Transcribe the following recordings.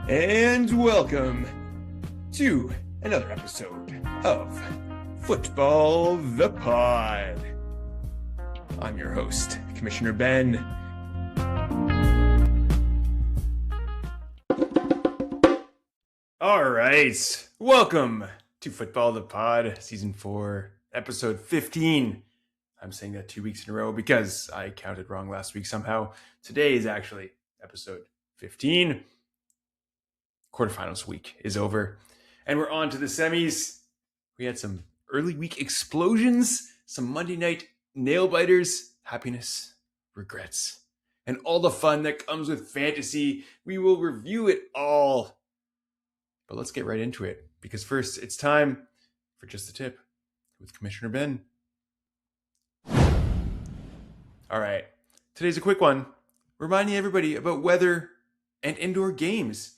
And welcome to another episode of Football the Pod. I'm your host, Commissioner Ben. All right, welcome to Football the Pod, Season 4, Episode 15. I'm saying that 2 weeks in a row because I counted wrong last week somehow. Today is actually Episode 15. Quarterfinals week is over, and we're on to the semis. We had some early week explosions, some Monday night nail biters, happiness, regrets, and all the fun that comes with fantasy. We will review it all. But let's get right into it, because first it's time for Just the Tip with Commissioner Ben. All right, today's a quick one, reminding everybody about weather and indoor games.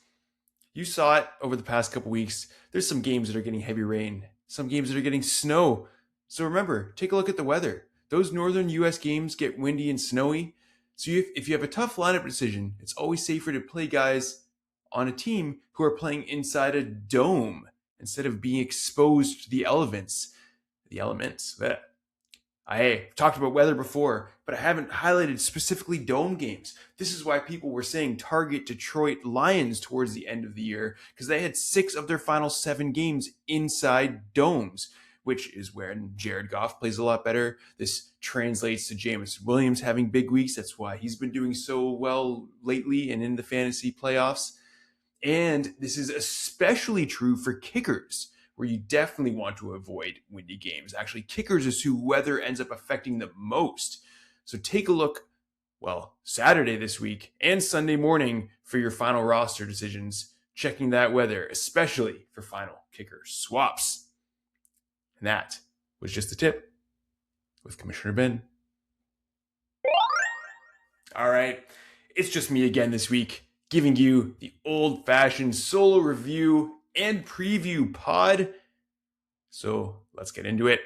You saw it over the past couple weeks. There's some games that are getting heavy rain, some games that are getting snow. So remember, take a look at the weather. Those northern US games get windy and snowy. So if you have a tough lineup decision, it's always safer to play guys on a team who are playing inside a dome instead of being exposed to the elements. I've talked about weather before, but I haven't highlighted specifically dome games. This is why people were saying target Detroit Lions towards the end of the year, because they had 6 of their final 7 games inside domes, which is where Jared Goff plays a lot better. This translates to Jameis Williams having big weeks. That's why he's been doing so well lately and in the fantasy playoffs. And this is especially true for kickers, where you definitely want to avoid windy games. Actually, kickers is who weather ends up affecting the most. So take a look, Saturday this week and Sunday morning for your final roster decisions, checking that weather, especially for final kicker swaps. And that was Just the Tip with Commissioner Ben. All right, it's just me again this week, giving you the old-fashioned solo review and preview pod. So let's get into it.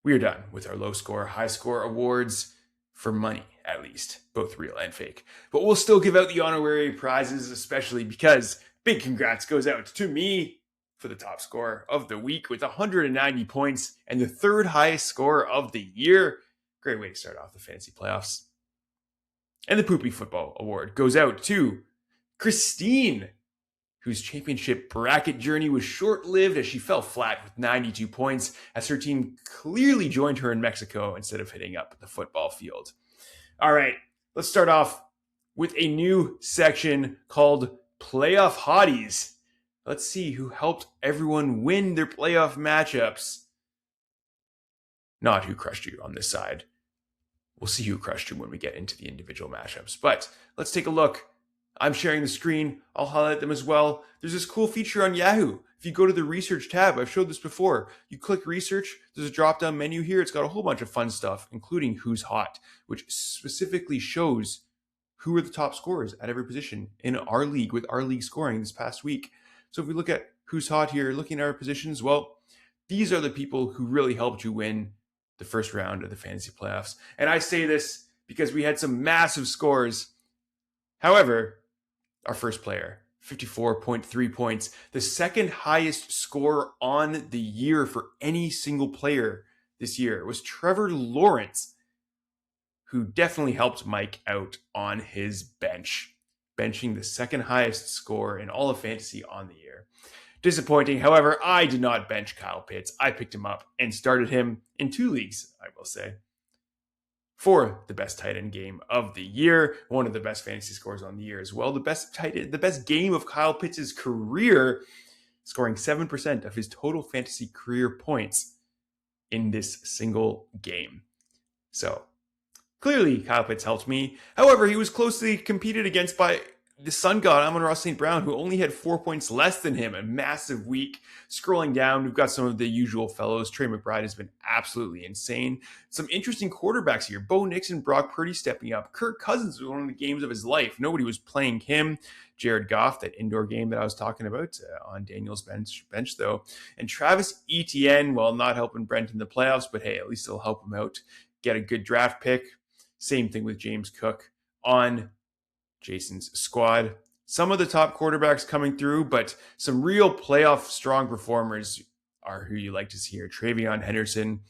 We are done with our low score, high score awards for money, at least, both real and fake. But we'll still give out the honorary prizes, especially because big congrats goes out to me for the top score of the week with 190 points and the third highest score of the year. Great way to start off the fantasy playoffs. And the Poopy Football Award goes out to Christine, whose championship bracket journey was short-lived as she fell flat with 92 points as her team clearly joined her in Mexico instead of hitting up the football field. All right, let's start off with a new section called Playoff Hotties. Let's see who helped everyone win their playoff matchups. Not who crushed you on this side. We'll see who crushed you when we get into the individual matchups. But let's take a look. I'm sharing the screen. I'll highlight them as well. There's this cool feature on Yahoo. If you go to the research tab, I've showed this before. You click research. There's a drop-down menu here. It's got a whole bunch of fun stuff, including who's hot, which specifically shows who are the top scorers at every position in our league with our league scoring this past week. So if we look at who's hot here, looking at our positions, these are the people who really helped you win the first round of the fantasy playoffs. And I say this because we had some massive scores. However, our first player, 54.3 points, the second highest score on the year for any single player this year, was Trevor Lawrence, who definitely helped Mike out on his bench, benching the second highest score in all of fantasy on the year. Disappointing. However, I did not bench Kyle Pitts. I picked him up and started him in 2 leagues, I will say, for the best tight end game of the year, one of the best fantasy scores on the year as well. The best game of Kyle Pitts' career, scoring 7% of his total fantasy career points in this single game. So clearly Kyle Pitts helped me. However, he was closely competed against by the sun god, Amon-Ra St. Brown, who only had 4 points less than him. A massive week. Scrolling down, we've got some of the usual fellows. Trey McBride has been absolutely insane. Some interesting quarterbacks here. Bo Nixon, Brock Purdy stepping up. Kirk Cousins was one of the games of his life. Nobody was playing him. Jared Goff, that indoor game that I was talking about on Daniel's bench though. And Travis Etienne, not helping Brent in the playoffs, but hey, at least it'll help him out. Get a good draft pick. Same thing with James Cook on Jason's squad. some of the top quarterbacks coming through, but some real playoff strong performers are who you like to see here. Travion Henderson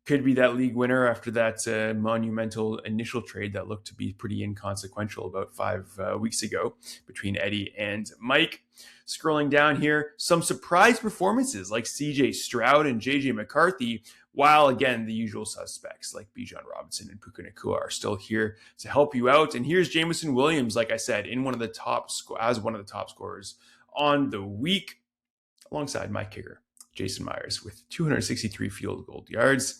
could be that league winner after that monumental initial trade that looked to be pretty inconsequential about 5 weeks ago between Eddie and Mike. Scrolling down here, some surprise performances like CJ Stroud and JJ McCarthy, while again, the usual suspects like Bijan Robinson and Puka Nacua are still here to help you out. And here's Jameson Williams, like I said, in one of the top scorers on the week, alongside my kicker, Jason Myers, with 263 field goal yards.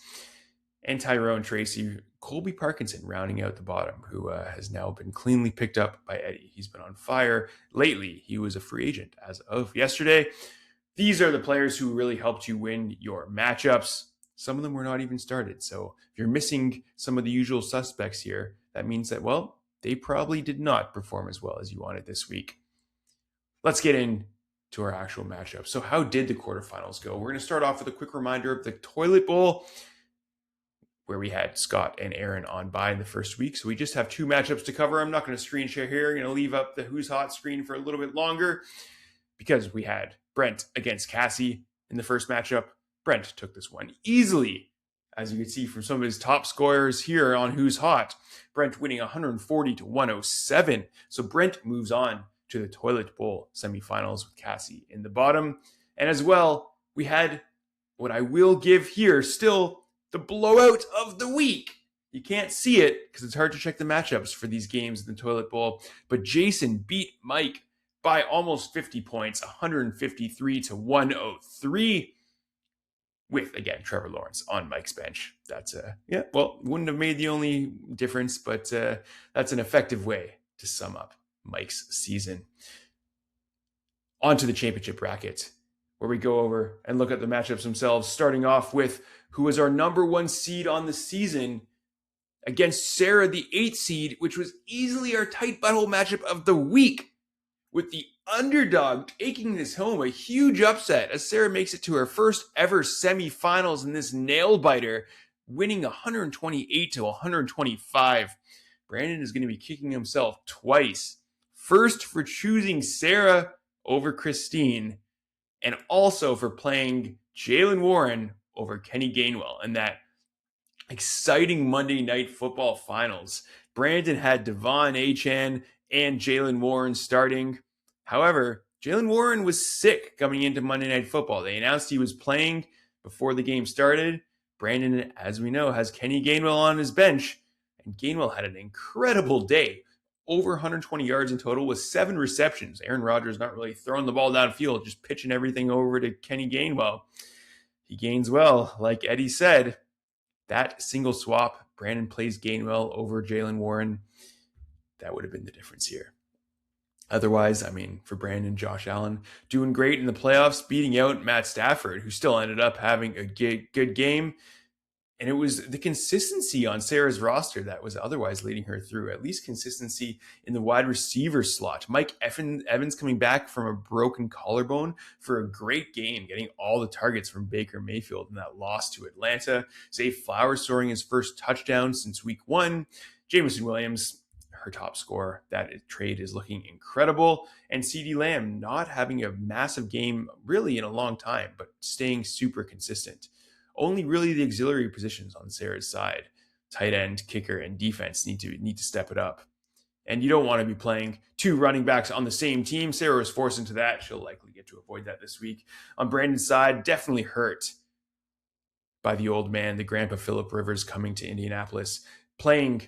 And Tyrone Tracy, Colby Parkinson rounding out the bottom, who has now been cleanly picked up by Eddie. He's been on fire lately. He was a free agent as of yesterday. These are the players who really helped you win your matchups. Some of them were not even started. So if you're missing some of the usual suspects here, that means that, well, they probably did not perform as well as you wanted this week. Let's get into our actual matchup. So how did the quarterfinals go? We're going to start off with a quick reminder of the Toilet Bowl, where we had Scott and Aaron on bye in the first week. So we just have 2 matchups to cover. I'm not going to screen share here. I'm going to leave up the Who's Hot screen for a little bit longer because we had Brent against Cassie in the first matchup. Brent took this one easily, as you can see from some of his top scorers here on Who's Hot. Brent winning 140 to 107. So Brent moves on to the Toilet Bowl semifinals with Cassie in the bottom. And as well, we had what I will give here still the blowout of the week. You can't see it because it's hard to check the matchups for these games in the Toilet Bowl. But Jason beat Mike by almost 50 points, 153 to 103. With, again, Trevor Lawrence on Mike's bench. That's, wouldn't have made the only difference, but that's an effective way to sum up Mike's season. On to the championship bracket, where we go over and look at the matchups themselves, starting off with who was our number 1 seed on the season against Sarah, the 8th seed, which was easily our tight butthole matchup of the week, with the underdog taking this home, a huge upset as Sarah makes it to her first ever semifinals in this nail biter, winning 128 to 125. Brandon is going to be kicking himself twice. First for choosing Sarah over Christine, and also for playing Jalen Warren over Kenny Gainwell in that exciting Monday Night Football finals. Brandon had Devon Achane and Jalen Warren starting. However, Jalen Warren was sick coming into Monday Night Football. They announced he was playing before the game started. Brandon, as we know, has Kenny Gainwell on his bench, and Gainwell had an incredible day. Over 120 yards in total with 7 receptions. Aaron Rodgers not really throwing the ball downfield, just pitching everything over to Kenny Gainwell. He gains well, like Eddie said. That single swap, Brandon plays Gainwell over Jalen Warren. That would have been the difference here. Otherwise, for Brandon, Josh Allen doing great in the playoffs, beating out Matt Stafford, who still ended up having a good game. And it was the consistency on Sarah's roster that was otherwise leading her through, at least consistency in the wide receiver slot. Mike Evans coming back from a broken collarbone for a great game, getting all the targets from Baker Mayfield in that loss to Atlanta. Zay Flowers scoring his first touchdown since week 1. Jameson Williams, her top scorer. That trade is looking incredible. And CeeDee Lamb not having a massive game really in a long time, but staying super consistent. Only really the auxiliary positions on Sarah's side, tight end, kicker, and defense need to step it up. And you don't want to be playing 2 running backs on the same team. Sarah was forced into that. She'll likely get to avoid that this week. On Brandon's side, definitely hurt by the old man, the grandpa Phillip Rivers coming to Indianapolis, playing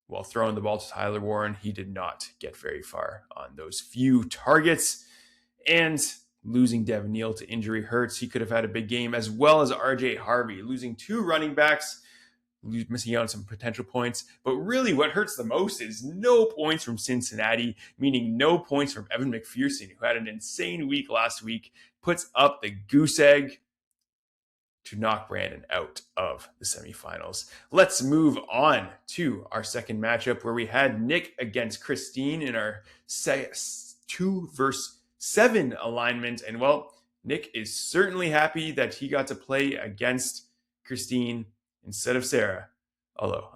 while throwing the ball to Tyler Warren. He did not get very far on those few targets. And losing Devin Neal to injury hurts. He could have had a big game, as well as RJ Harvey, losing 2 running backs, missing out on some potential points. But really what hurts the most is no points from Cincinnati, meaning no points from Evan McPherson, who had an insane week last week, puts up the goose egg to knock Brandon out of the semifinals. Let's move on to our second matchup, where we had Nick against Christine in our 2 versus 7 alignment. And well, Nick is certainly happy that he got to play against Christine instead of Sarah. Although,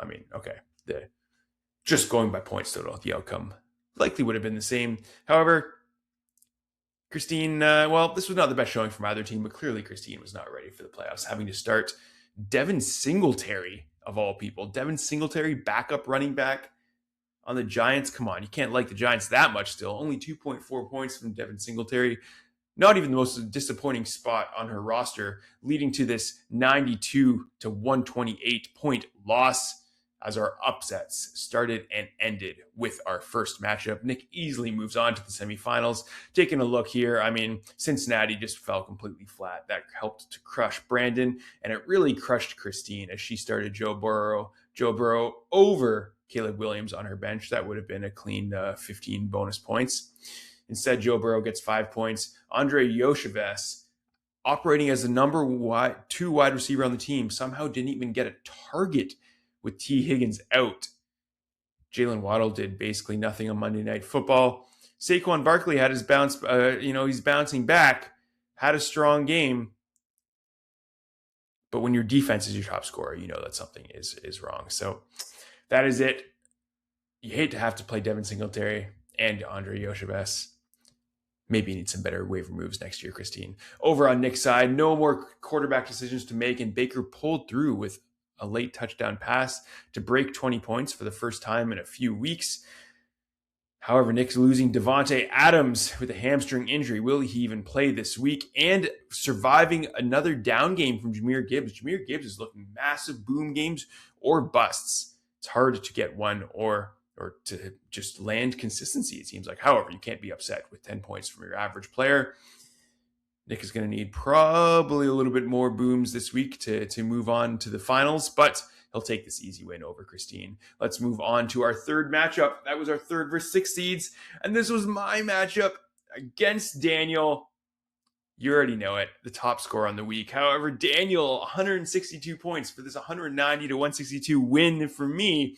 just going by points total, the outcome likely would have been the same. However, Christine, this was not the best showing from either team, but clearly Christine was not ready for the playoffs, having to start Devin Singletary, of all people. Devin Singletary, backup running back on the Giants. Come on, you can't like the Giants that much still. Only 2.4 points from Devin Singletary. Not even the most disappointing spot on her roster, leading to this 92 to 128 point loss as our upsets started and ended with our first matchup. Nick easily moves on to the semifinals. Taking a look here, Cincinnati just fell completely flat. That helped to crush Brandon, and it really crushed Christine as she started Joe Burrow over Caleb Williams on her bench. That would have been a clean 15 bonus points. Instead, Joe Burrow gets 5 points. Andre Yoshevez, operating as the number 2 wide receiver on the team, somehow didn't even get a target with T. Higgins out. Jalen Waddle did basically nothing on Monday Night Football. Saquon Barkley had his bounce, he's bouncing back, had a strong game. But when your defense is your top scorer, you know that something is wrong. So that is it. You hate to have to play Devin Singletary and Andre Yoshevez. Maybe you need some better waiver moves next year, Christine. Over on Nick's side, no more quarterback decisions to make, and Baker pulled through with a late touchdown pass to break 20 points for the first time in a few weeks. However, Nick's losing Devontae Adams with a hamstring injury. Will he even play this week? And surviving another down game from Jahmyr Gibbs. Jahmyr Gibbs is looking massive boom games or busts. It's hard to get one or to just land consistency, it seems like. However, you can't be upset with 10 points from your average player. Nick is going to need probably a little bit more booms this week to move on to the finals, but he'll take this easy win over Christine. Let's move on to our third matchup. That was our 3rd versus 6 seeds, and this was my matchup against Daniel. You already know it, the top scorer on the week. However, Daniel, 162 points for this 190 to 162 win for me.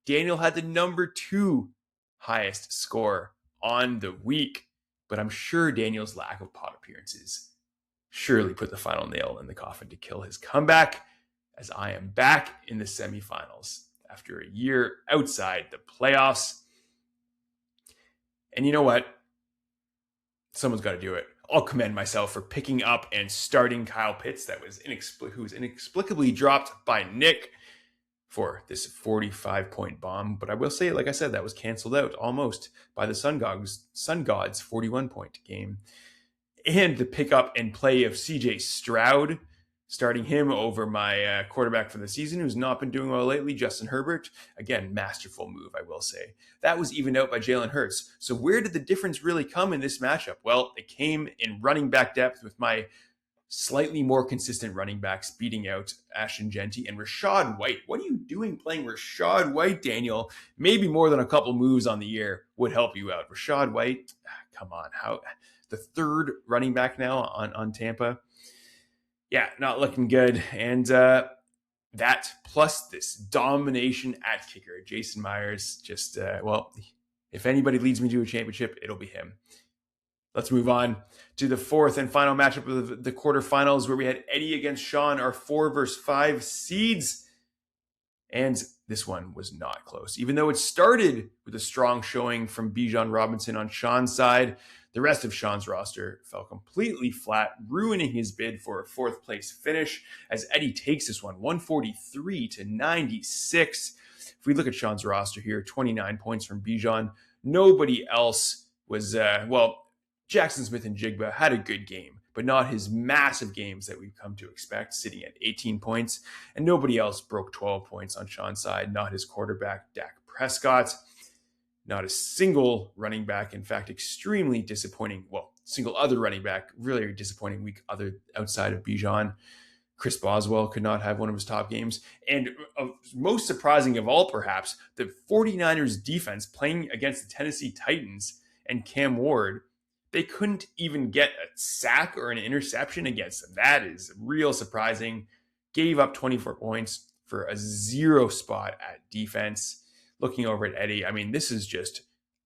Daniel had the number 2 highest score on the week, but I'm sure Daniel's lack of pod appearances surely put the final nail in the coffin to kill his comeback, as I am back in the semifinals after a year outside the playoffs. And you know what? Someone's got to do it. I'll commend myself for picking up and starting Kyle Pitts, who was inexplicably dropped by Nick for this 45-point bomb. But I will say, like I said, that was canceled out almost by the Sun Gods 41-point game. And the pickup and play of CJ Stroud, starting him over my quarterback for the season, who's not been doing well lately, Justin Herbert. Again, masterful move, I will say. That was evened out by Jalen Hurts. So where did the difference really come in this matchup? Well, it came in running back depth with my slightly more consistent running backs beating out Ashton Genty and Rachaad White. What are you doing playing Rachaad White, Daniel? Maybe more than a couple moves on the year would help you out. Rachaad White, come on. How the 3rd running back now on Tampa. Yeah, not looking good. And that plus this domination at kicker, Jason Myers, just, if anybody leads me to a championship, it'll be him. Let's move on to the 4th and final matchup of the quarterfinals, where we had Eddie against Sean, our 4 versus 5 seeds. And this one was not close. Even though it started with a strong showing from Bijan Robinson on Sean's side, the rest of Sean's roster fell completely flat, ruining his bid for a 4th place finish as Eddie takes this one 143 to 96. If we look at Sean's roster here, 29 points from Bijan. Nobody else was, Jackson Smith and Jigba had a good game, but not his massive games that we've come to expect, sitting at 18 points. And nobody else broke 12 points on Sean's side, not his quarterback, Dak Prescott. Not a single running back. In fact, extremely disappointing. Well, single other running back, really disappointing week outside of Bijan. Chris Boswell could not have one of his top games. And most surprising of all, perhaps, the 49ers defense playing against the Tennessee Titans and Cam Ward, they couldn't even get a sack or an interception against them. That is real surprising. Gave up 24 points for a 0 spot at defense. Looking over at Eddie, this is just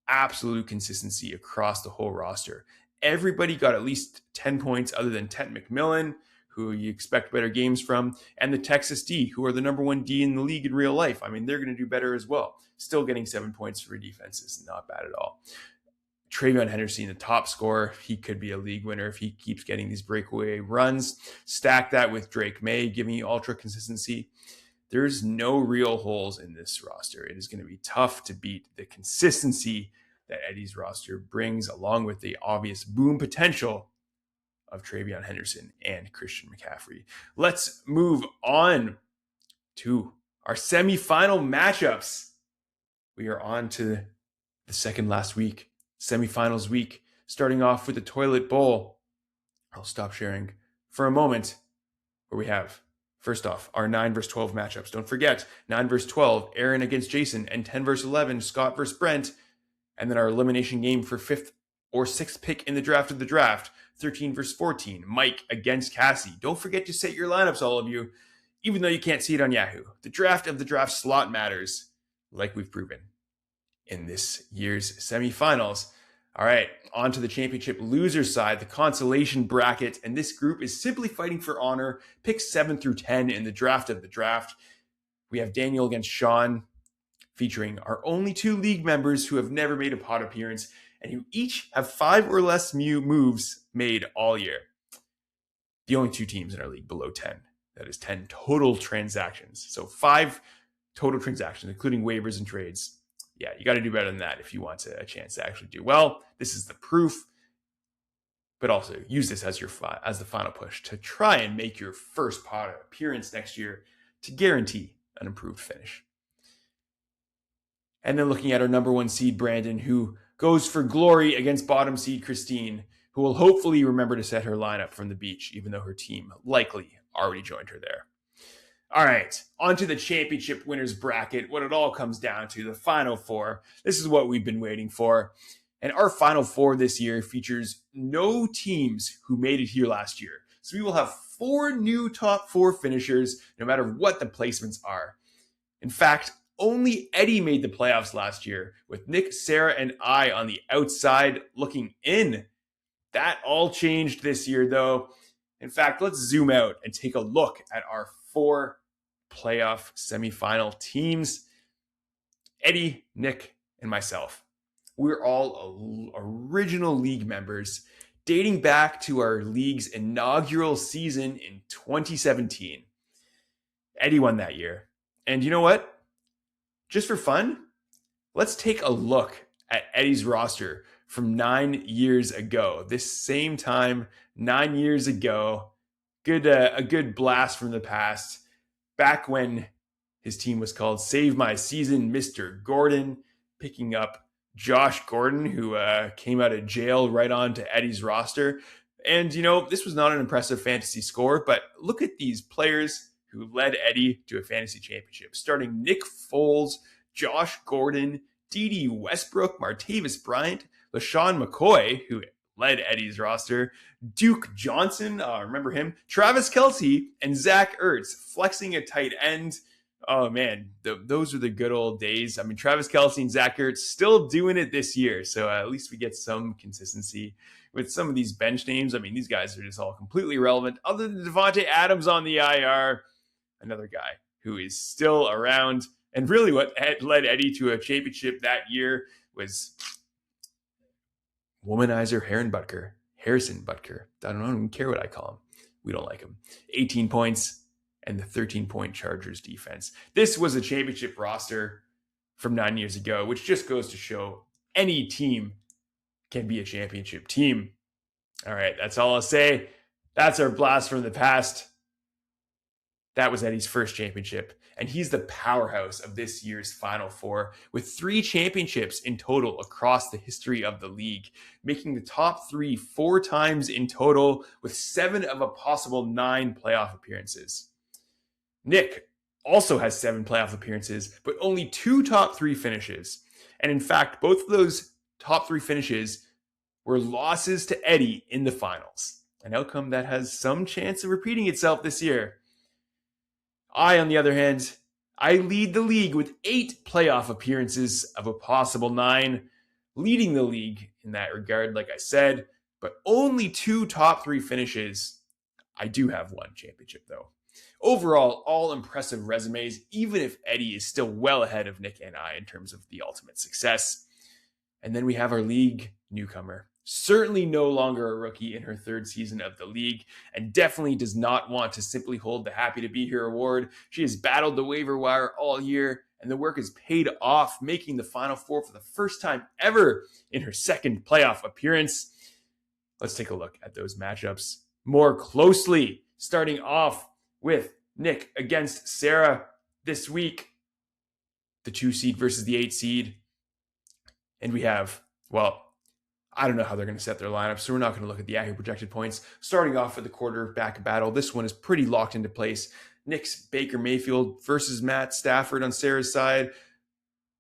absolute consistency across the whole roster. Everybody got at least 10 points other than Ted McMillan, who you expect better games from, and the Texas D, who are the number 1 D in the league in real life. I mean, they're going to do better as well. Still getting 7 points for defense is not bad at all. Travion Henderson, the top scorer, he could be a league winner if he keeps getting these breakaway runs. Stack that with Drake May, giving you ultra consistency. There's no real holes in this roster. It is going to be tough to beat the consistency that Eddie's roster brings, along with the obvious boom potential of Travion Henderson and Christian McCaffrey. Let's move on to our semifinal matchups. We are on to the second last week, semifinals week, starting off with the toilet bowl. I'll stop sharing for a moment, where we have, first off, our 9 versus 12 matchups. Don't forget, 9 versus 12, Aaron against Jason, and 10 versus 11, Scott versus Brent. And then our elimination game for 5th or 6th pick in the draft of the draft, 13 versus 14, Mike against Cassie. Don't forget to set your lineups, all of you, even though you can't see it on Yahoo. The draft of the draft slot matters, like we've proven in this year's semifinals. All right, on to the championship loser side, the consolation bracket. And this group is simply fighting for honor. Picks 7 through 10 in the draft of the draft. We have Daniel against Sean, featuring our only 2 league members who have never made a pod appearance and who each have 5 or less moves made all year. The only 2 teams in our league below 10. That is 10 total transactions. So 5 total transactions, including waivers and trades. Yeah, you got to do better than that if you want a chance to actually do well. This is the proof, but also use this as the final push to try and make your first pod appearance next year to guarantee an improved finish. And then looking at our number 1 seed, Brandon, who goes for glory against bottom seed Christine, who will hopefully remember to set her lineup from the beach, even though her team likely already joined her there. All right, on to the championship winners bracket, what it all comes down to, the Final Four. This is what we've been waiting for. And our Final Four this year features no teams who made it here last year. So we will have 4 new top 4 finishers, no matter what the placements are. In fact, only Eddie made the playoffs last year, with Nick, Sarah, and I on the outside looking in. That all changed this year, though. In fact, let's zoom out and take a look at our 4 playoff semifinal teams. Eddie, Nick, and myself. We're all original league members, dating back to our league's inaugural season in 2017. Eddie won that year. And you know what? Just for fun, let's take a look at Eddie's roster from 9 years ago. This same time, 9 years ago, a good blast from the past. Back when his team was called Save My Season, Mr. Gordon, picking up Josh Gordon, who came out of jail right onto Eddie's roster. And, you know, this was not an impressive fantasy score, but look at these players who led Eddie to a fantasy championship, starting Nick Foles, Josh Gordon, Dede Westbrook, Martavis Bryant, LaShawn McCoy, who led Eddie's roster, Duke Johnson, remember him, Travis Kelce, and Zach Ertz, flexing a tight end. Oh, man, those are the good old days. I mean, Travis Kelce and Zach Ertz still doing it this year, so at least we get some consistency with some of these bench names. I mean, these guys are just all completely irrelevant, other than Devontae Adams on the IR, another guy who is still around. And really what led Eddie to a championship that year was womanizer Harrison Butker. I don't even care what I call him. We don't like him. 18 points and the 13-point Chargers defense. This was a championship roster from 9 years ago, which just goes to show any team can be a championship team. All right, that's all I'll say. That's our blast from the past. That was Eddie's first championship, and he's the powerhouse of this year's Final Four, with 3 championships in total across the history of the league, making the top 3 4 times in total, with 7 of a possible 9 playoff appearances. Nick also has 7 playoff appearances, but only 2 top 3 finishes. And in fact, both of those top 3 finishes were losses to Eddie in the finals, an outcome that has some chance of repeating itself this year. I, on the other hand, I lead the league with 8 playoff appearances of a possible 9, leading the league in that regard, like I said, but only 2 top 3 finishes. I do have one championship, though. Overall, all impressive resumes, even if Eddie is still well ahead of Nick and I in terms of the ultimate success. And then we have our league newcomer. Certainly no longer a rookie in her third season of the league, and definitely does not want to simply hold the Happy to Be Here award. She has battled the waiver wire all year, and the work has paid off, making the Final Four for the first time ever in her second playoff appearance. Let's take a look at those matchups more closely, starting off with Nick against Sarah this week. The 2 seed versus the 8 seed. And we have, well, I don't know how they're going to set their lineup, so we're not going to look at the Yahoo projected points. Starting off with the quarterback battle, this one is pretty locked into place. Nick's Baker Mayfield versus Matt Stafford on Sarah's side.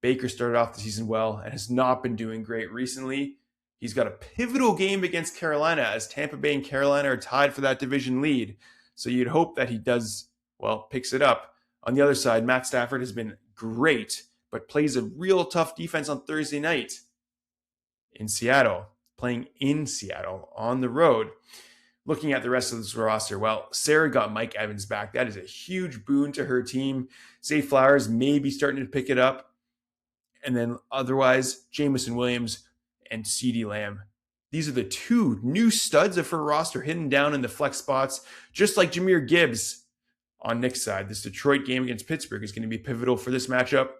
Baker started off the season well and has not been doing great recently. He's got a pivotal game against Carolina, as Tampa Bay and Carolina are tied for that division lead. So you'd hope that he does, well, picks it up. On the other side, Matt Stafford has been great, but plays a real tough defense on Thursday night in Seattle, playing in Seattle on the road. Looking at the rest of this roster, well, Sarah got Mike Evans back. That is a huge boon to her team. Zay Flowers may be starting to pick it up. And then otherwise, Jamison Williams and CeeDee Lamb. These are the two new studs of her roster hidden down in the flex spots, just like Jahmyr Gibbs on Nick's side. This Detroit game against Pittsburgh is going to be pivotal for this matchup.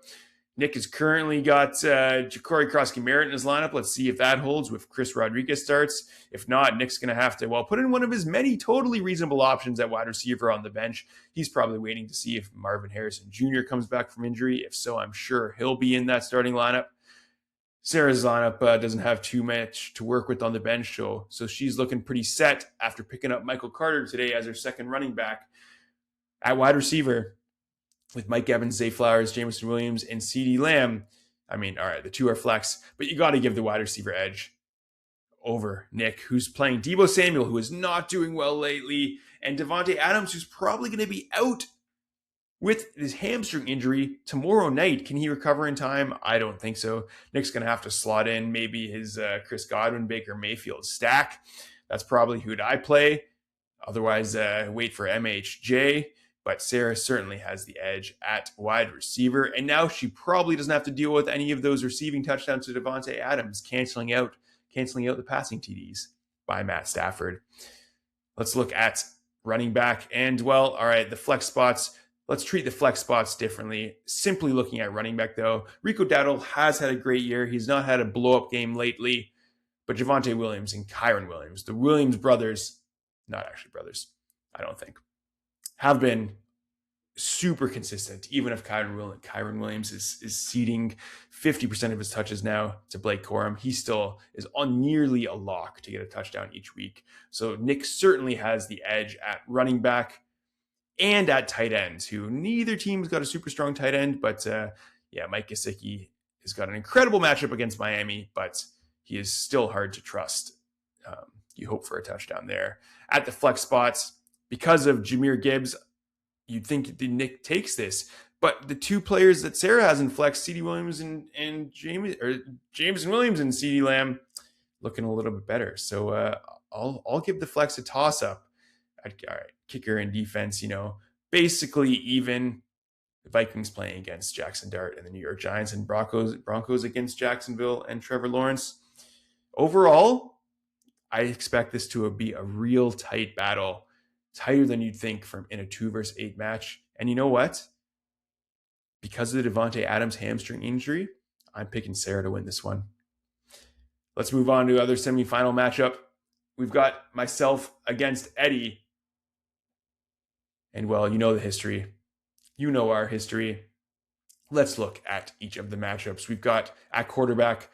Nick has currently got Ja'Cory Krosky-Merritt in his lineup. Let's see if that holds if Chris Rodriguez starts. If not, Nick's going to have to, well, put in one of his many totally reasonable options at wide receiver on the bench. He's probably waiting to see if Marvin Harrison Jr. comes back from injury. If so, I'm sure he'll be in that starting lineup. Sarah's lineup doesn't have too much to work with on the bench, so she's looking pretty set after picking up Michael Carter today as her second running back. At wide receiver, with Mike Evans, Zay Flowers, Jamison Williams, and CeeDee Lamb, I mean, all right, the two are flex, but you got to give the wide receiver edge over Nick, who's playing Deebo Samuel, who is not doing well lately, and Davante Adams, who's probably going to be out with his hamstring injury tomorrow night. Can he recover in time? I don't think so. Nick's going to have to slot in maybe his Chris Godwin, Baker Mayfield stack. That's probably who'd I play. Otherwise, wait for MHJ. But Sarah certainly has the edge at wide receiver. And now she probably doesn't have to deal with any of those receiving touchdowns to Davante Adams, canceling out the passing TDs by Matt Stafford. Let's look at running back. And, well, all right, the flex spots. Let's treat the flex spots differently. Simply looking at running back, though, Rico Dowdle has had a great year. He's not had a blow-up game lately. But Javonte Williams and Kyron Williams, the Williams brothers, not actually brothers, I don't think, have been super consistent, even if Kyron Williams is ceding 50% of his touches now to Blake Corum. He still is on nearly a lock to get a touchdown each week. So Nick certainly has the edge at running back and at tight ends, who neither team's got a super strong tight end. But Mike Gesicki has got an incredible matchup against Miami, but he is still hard to trust. You hope for a touchdown there. At the flex spots, because of Jahmyr Gibbs, you'd think that Nick takes this. But the two players that Sarah has in flex, CeeDee Williams and Jamison Williams and CeeDee Lamb, looking a little bit better. So I'll give the flex a toss-up. All right, kicker and defense, basically even. The Vikings playing against Jackson Dart and the New York Giants, and Broncos against Jacksonville and Trevor Lawrence. Overall, I expect this to be a real tight battle, tighter than you'd think in a 2-versus-8 match. And you know what? Because of the Davante Adams hamstring injury, I'm picking Sarah to win this one. Let's move on to other semifinal matchup. We've got myself against Eddie. And, well, you know the history. You know our history. Let's look at each of the matchups. We've got at quarterback,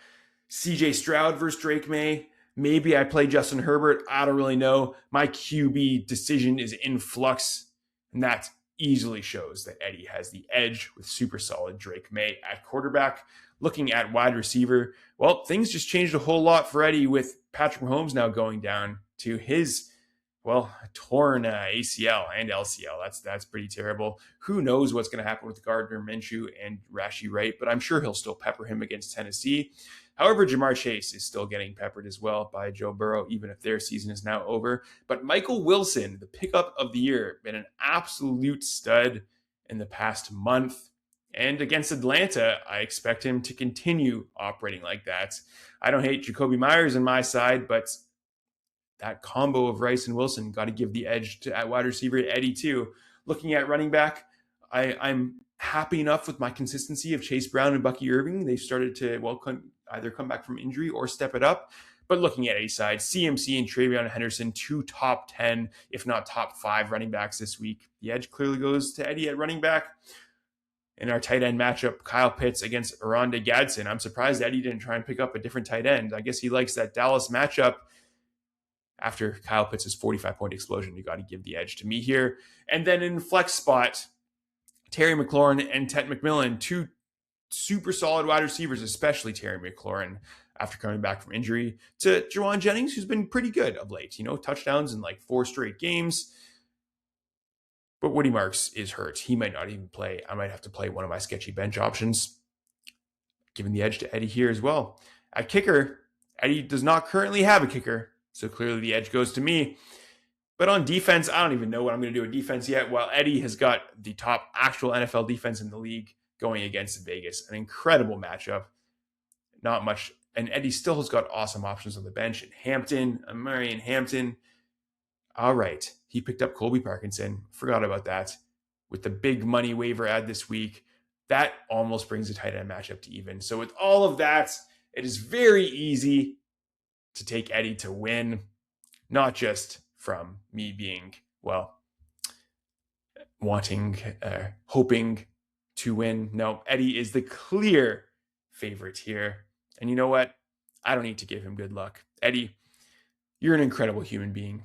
CJ Stroud versus Drake May. Maybe I play Justin Herbert. I don't really know. My QB decision is in flux, and that easily shows that Eddie has the edge with super solid Drake May at quarterback. Looking at wide receiver, well, things just changed a whole lot for Eddie with Patrick Mahomes now going down to his, well, torn ACL and LCL. That's pretty terrible. Who knows what's going to happen with Gardner Minshew and Rashee Wright, but I'm sure he'll still pepper him against Tennessee. However, Jamar Chase is still getting peppered as well by Joe Burrow, even if their season is now over. But Michael Wilson, the pickup of the year, been an absolute stud in the past month. And against Atlanta, I expect him to continue operating like that. I don't hate Jacoby Myers on my side, but that combo of Rice and Wilson got to give the edge to at wide receiver to Eddie too. Looking at running back, I'm happy enough with my consistency of Chase Brown and Bucky Irving. They've started to either come back from injury or step it up. But looking at Eddie's side, CMC and Travion Henderson, 2 top 10, if not top 5 running backs this week. The edge clearly goes to Eddie at running back. In our tight end matchup, Kyle Pitts against Aronde Gadsden. I'm surprised Eddie didn't try and pick up a different tight end. I guess he likes that Dallas matchup. After Kyle Pitts' 45-point explosion, you got to give the edge to me here. And then in flex spot, Terry McLaurin and Ted McMillan, 2 super solid wide receivers, especially Terry McLaurin after coming back from injury, to Juwan Jennings, who's been pretty good of late. Touchdowns in like 4 straight games. But Woody Marks is hurt. He might not even play. I might have to play one of my sketchy bench options. Giving the edge to Eddie here as well. At kicker, Eddie does not currently have a kicker, so clearly the edge goes to me. But on defense, I don't even know what I'm going to do with defense yet, while Eddie has got the top actual NFL defense in the league going against Vegas. An incredible matchup. Not much. And Eddie still has got awesome options on the bench. In Hampton, Murray and Hampton. All right. He picked up Colby Parkinson. Forgot about that. With the big money waiver ad this week, that almost brings the tight end matchup to even. So with all of that, it is very easy to take Eddie to win, not just from me being, hoping to win. No, Eddie is the clear favorite here. And you know what? I don't need to give him good luck. Eddie, you're an incredible human being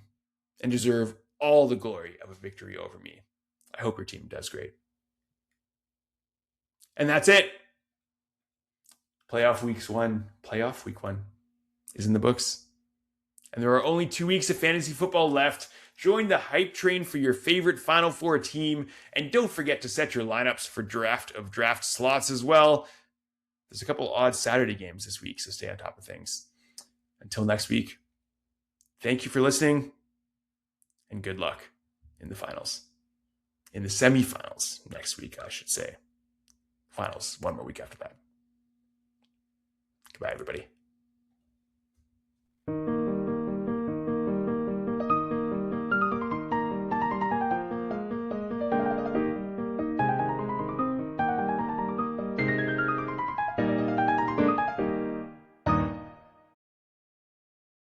and deserve all the glory of a victory over me. I hope your team does great. And that's it. Playoff week one is in the books. And there are only 2 weeks of fantasy football left. Join the hype train for your favorite Final Four team. And don't forget to set your lineups for draft slots as well. There's a couple odd Saturday games this week, so stay on top of things. Until next week, thank you for listening, and good luck in the finals. In the semifinals next week, I should say. Finals, one more week after that. Goodbye, everybody.